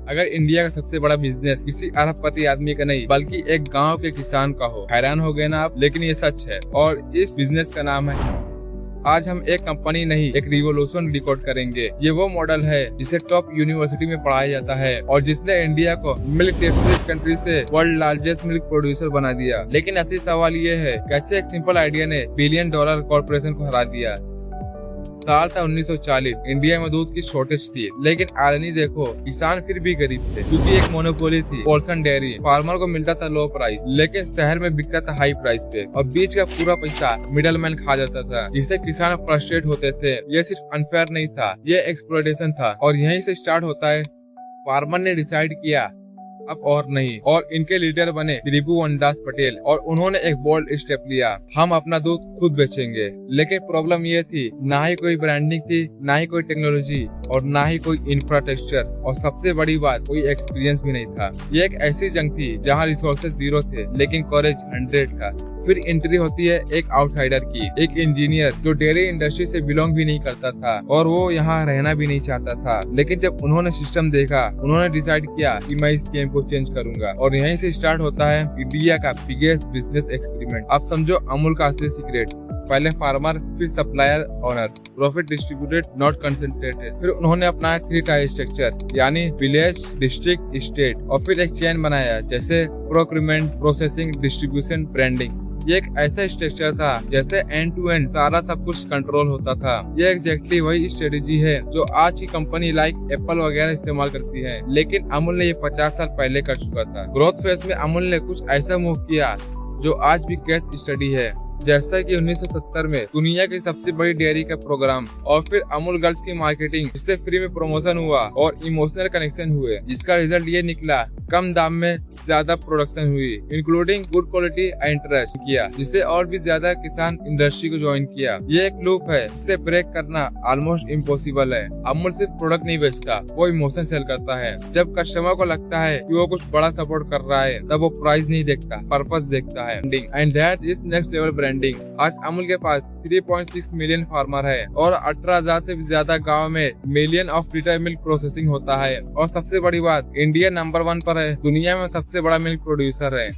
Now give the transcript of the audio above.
अगर इंडिया का सबसे बड़ा बिजनेस किसी अरबपति आदमी का नहीं बल्कि एक गांव के किसान का हो। हैरान हो गए ना आप, लेकिन ये सच है और इस बिजनेस का नाम है। आज हम एक कंपनी नहीं एक रिवॉल्यूशन रिकॉर्ड करेंगे। ये वो मॉडल है जिसे टॉप यूनिवर्सिटी में पढ़ाया जाता है और जिसने इंडिया को मिल्क डेफिसिट कंट्री से वर्ल्ड लार्जेस्ट मिल्क प्रोड्यूसर बना दिया। लेकिन असली सवाल ये है, कैसे एक सिंपल आइडिया ने $1 बिलियन कॉर्पोरेशन को हरा दिया। साल था 1940। इंडिया में दूध की शॉर्टेज थी, लेकिन आलनी देखो, किसान फिर भी गरीब थे क्योंकि एक मोनोपोली थी, पोल्सन डेयरी। फार्मर को मिलता था लो प्राइस, लेकिन शहर में बिकता था हाई प्राइस पे और बीच का पूरा पैसा मिडलमैन खा जाता था, जिससे किसान फ्रस्ट्रेट होते थे। ये सिर्फ अनफेयर नहीं था, ये एक्सप्लॉयटेशन था और यहीं से स्टार्ट होता है। फार्मर ने डिसाइड किया अब और नहीं, और इनके लीडर बने त्रिभुवनदास पटेल और उन्होंने एक बोल्ड स्टेप लिया, हम अपना दूध खुद बेचेंगे। लेकिन प्रॉब्लम ये थी, ना ही कोई ब्रांडिंग थी, ना ही कोई टेक्नोलॉजी और ना ही कोई इंफ्रास्ट्रक्चर और सबसे बड़ी बात, कोई एक्सपीरियंस भी नहीं था। ये एक ऐसी जंग थी जहाँ रिसोर्सेज 0 थे लेकिन कॉलेज 100 था। फिर एंट्री होती है एक आउटसाइडर की, एक इंजीनियर जो डेयरी इंडस्ट्री से बिलोंग भी नहीं करता था और वो यहाँ रहना भी नहीं चाहता था। लेकिन जब उन्होंने सिस्टम देखा, उन्होंने डिसाइड किया कि मैं इस गेम को चेंज करूंगा और यहीं से स्टार्ट होता है इंडिया का बिगेस्ट बिजनेस एक्सपेरिमेंट। आप समझो अमूल का असली सीक्रेट, पहले फार्मर, फिर supplier, owner, profit distributed not concentrated. फिर उन्होंने अपनाया 3 टायर स्ट्रक्चर, यानी विलेज, डिस्ट्रिक्ट, स्टेट, और फिर एक चेन बनाया जैसे प्रोक्यूरमेंट, प्रोसेसिंग, डिस्ट्रीब्यूशन, ब्रांडिंग। ये एक ऐसा स्ट्रक्चर था जैसे एंड टू एंड सारा सब कुछ कंट्रोल होता था। ये एग्जैक्टली वही स्ट्रेटेजी है जो आज की कंपनी लाइक एप्पल वगैरह इस्तेमाल करती है, लेकिन अमूल ने ये 50 साल पहले कर चुका था। ग्रोथ फेज में अमूल ने कुछ ऐसा मूव किया जो आज भी केस स्टडी है, जैसा कि 1970 में दुनिया की सबसे बड़ी डेयरी का प्रोग्राम, और फिर अमूल गर्ल्स की मार्केटिंग, जिससे फ्री में प्रमोशन हुआ और इमोशनल कनेक्शन हुए, जिसका रिजल्ट ये निकला, कम दाम में ज्यादा प्रोडक्शन हुई, including good quality and trust किया, जिससे और भी ज्यादा किसान इंडस्ट्री को ज्वाइन किया। ये एक लूप है जिसे ब्रेक करना ऑलमोस्ट इम्पॉसिबल है। अमूल सिर्फ प्रोडक्ट नहीं बेचता, वो इमोशन सेल करता है। जब कस्टमर को लगता है कि वो कुछ बड़ा सपोर्ट कर रहा है, तब वो प्राइस नहीं देखता, पर्पस देखता है, and that is next level branding. आज अमूल के पास 3.6 मिलियन फार्मर है और 18,000 से भी ज्यादा गाँव में million of litre milk processing होता है। और सबसे बड़ी बात, इंडिया नंबर 1 पर है, दुनिया में सबसे बड़ा मिल्क प्रोड्यूसर है।